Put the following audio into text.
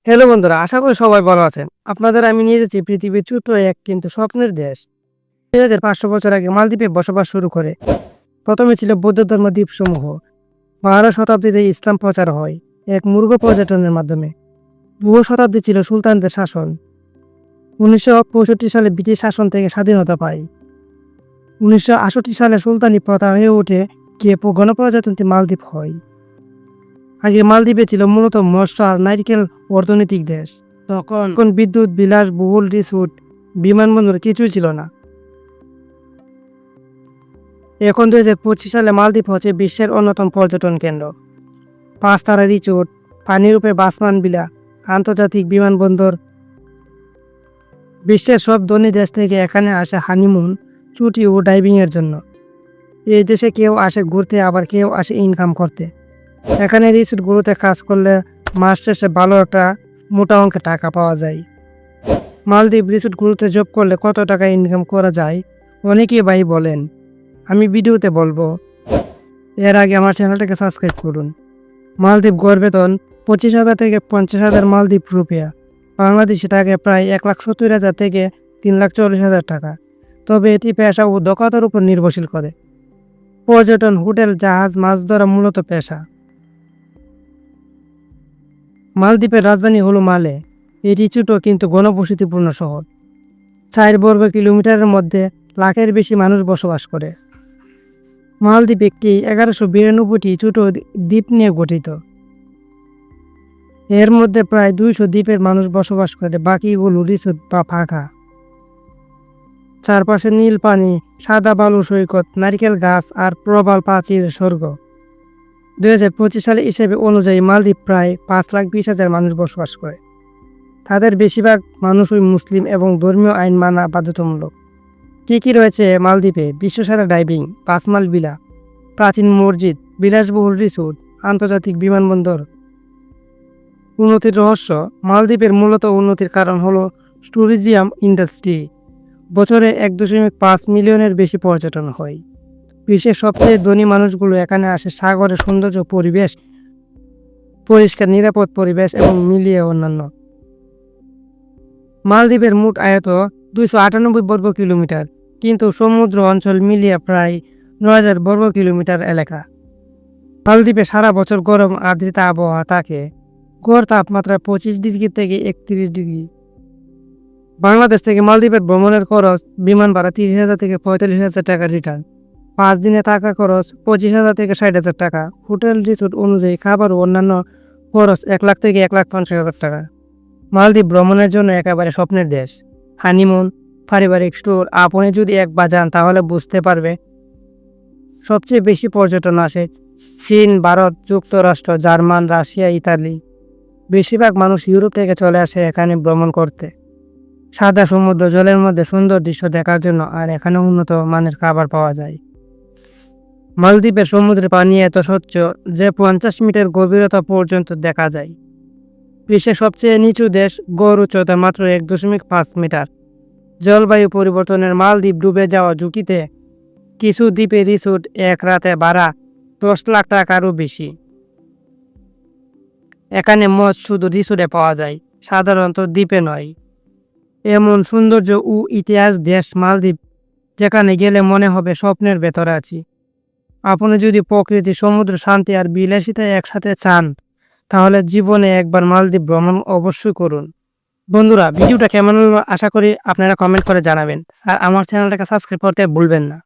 Hello বন্ধুরা, আশা করি সবাই ভালো আছেন। আপনাদের আমি নিয়ে যাচ্ছি পৃথিবীর ছোট্ট এক কিন্তু স্বপ্নের দেশ। 2500 বছর আগে মালদ্বীপে বসবাস শুরু করে। প্রথমে ছিল বৌদ্ধ ধর্ম দ্বীপসমূহ। 12 শতাব্দীতে ইসলাম প্রচার হয় এক মূর্খ পর্যটনের মাধ্যমে। বহু শতাব্দী ছিল সুলতানদের শাসন। 1965 সালে ব্রিটিশ শাসন থেকে স্বাধীনতা পায়। 1968 সালে সুলতানি প্রথা হয়ে ওঠে গণপ্রজাতন্ত্রী মালদ্বীপ হয়। আগে মালদ্বীপে ছিল মূলত মৎস্য আর নারিকেল অর্থনৈতিক দেশ। তখন বিদ্যুৎ, বিলাসবহুল রিসোর্ট, বিমানবন্দর কিছুই ছিল না। এখন 2025 সালে মালদ্বীপ হচ্ছে বিশ্বের অন্যতম পর্যটন কেন্দ্র। 5 তারা রিসোর্ট, পানির উপরে বাসমান বিলা, আন্তর্জাতিক বিমানবন্দর। বিশ্বের সব ধনী দেশ থেকে এখানে আসে হানিমুন, ছুটি ও ডাইভিংয়ের জন্য। এই দেশে কেউ আসে ঘুরতে, আবার কেউ আসে ইনকাম করতে। এখানে রিসোর্টগুলোতে কাজ করলে মাস শেষে ভালো একটা মোটা অঙ্কের টাকা পাওয়া যায়। মালদ্বীপ রিসোর্টগুলোতে জব করলে কত টাকা ইনকাম করা যায় অনেকেই ভাই বলেন, আমি ভিডিওতে বলবো। এর আগে আমার চ্যানেলটাকে সাবস্ক্রাইব করুন। মালদ্বীপ গড় বেতন 25,000 থেকে 50,000 মালদ্বীপ রুপিয়া, বাংলাদেশি টাকায় প্রায় 1,70,000 থেকে 3,40,000 টাকা। তবে এটি পেশা ও দক্ষতার উপর নির্ভরশীল করে। পর্যটন, হোটেল, জাহাজ, মাছ ধরা মূলত পেশা। মালদ্বীপের রাজধানী হলো মালে। এটি ছোট কিন্তু ঘনবসতিপূর্ণ শহর। 4 বর্গ কিলোমিটারের মধ্যে লাখের বেশি মানুষ বসবাস করে। মালদ্বীপ একটি 1192টি ছোট দ্বীপ নিয়ে গঠিত। এর মধ্যে প্রায় 200 দ্বীপের মানুষ বসবাস করে, বাকিগুলো রিসোর্ট বা ফাঁকা। চারপাশে নীল পানি, সাদা বালু সৈকত, নারিকেল গাছ আর প্রবাল প্রাচীরের স্বর্গ। 2025 সালে হিসেবে অনুযায়ী মালদ্বীপ প্রায় 5,20,000 মানুষ বসবাস করে। তাদের বেশিরভাগ মানুষই মুসলিম এবং ধর্মীয় আইন মানা বাধ্যতামূলক। কী রয়েছে মালদ্বীপে? বিশ্বসেরা ডাইভিং, পাঁচমাল বিলা, প্রাচীন মসজিদ, বিলাসবহুল রিসোর্ট, আন্তর্জাতিক বিমানবন্দর। উন্নতির রহস্য, মালদ্বীপের মূলত উন্নতির কারণ হলো ট্যুরিজম ইন্ডাস্ট্রি। বছরে 1.5 মিলিয়নের বেশি পর্যটন হয়। বিশ্বের সবচেয়ে ধনী মানুষগুলো এখানে আসে সাগরের সৌন্দর্য, পরিবেশ, পরিষ্কার নিরাপদ পরিবেশ এবং মিলিয়ে অন্যান্য। মালদ্বীপের মোট আয়ত 298 বর্গ কিলোমিটার, কিন্তু সমুদ্র অঞ্চল মিলিয়ে প্রায় 9,000 বর্গ কিলোমিটার এলাকা। মালদ্বীপে সারা বছর গরম আর্দ্রিতা আবহাওয়া থাকে। গড় তাপমাত্রা 25 ডিগ্রি থেকে 31 ডিগ্রি। বাংলাদেশ থেকে মালদ্বীপের ভ্রমণের খরচ বিমান ভাড়া 30,000 থেকে 45,000 টাকা রিটার্ন। 5 দিনে থাকা খরচ 25,000 থেকে 60,000 টাকা। হোটেল রিসোর্ট অনুযায়ী খাবার ও অন্যান্য খরচ 1 লাখ থেকে 1,50,000 টাকা। মালদ্বীপ ভ্রমণের জন্য একেবারে স্বপ্নের দেশ। হানিমুন, পারিবারিক ট্যুর। আপনি যদি একবার যান তাহলে বুঝতে পারবে। সবচেয়ে বেশি পর্যটন আসে চীন, ভারত, যুক্তরাষ্ট্র, জার্মান, রাশিয়া, ইতালি। বেশিরভাগ মানুষ ইউরোপ থেকে চলে আসে এখানে ভ্রমণ করতে। সাদা সমুদ্র, জলের মধ্যে সুন্দর দৃশ্য দেখার জন্য, আর এখানে উন্নত মানের খাবার পাওয়া যায়। মালদ্বীপের সমুদ্রের পানি এত স্বচ্ছ যে 50 মিটার গভীরতা পর্যন্ত দেখা যায়। বিশ্বের সবচেয়ে নিচু দেশ, গড় উচ্চতা মাত্র 1.5 মিটার। জলবায়ু পরিবর্তনের মালদ্বীপ ডুবে যাওয়া ঝুঁকিতে। কিছু দ্বীপে রিসোর্ট এক রাতে ভাড়া 10 লাখ টাকারও বেশি। এখানে মদ শুধু রিসোর্টে পাওয়া যায়, সাধারণত দ্বীপে নয়। এমন সৌন্দর্য ও ইতিহাস দেশ মালদ্বীপ, যেখানে গেলে মনে হবে স্বপ্নের ভেতরে আছি। আপনি যদি প্রকৃতি, সমুদ্র, শান্তি আর বিলাসিতা একসাথে চান, তাহলে জীবনে একবার মালদ্বীপ ভ্রমণ অবশ্যই করুন। বন্ধুরা, ভিডিওটা কেমন হলো আশা করি আপনারা কমেন্ট করে জানাবেন, আর আমার চ্যানেলটাকে সাবস্ক্রাইব করতে ভুলবেন না।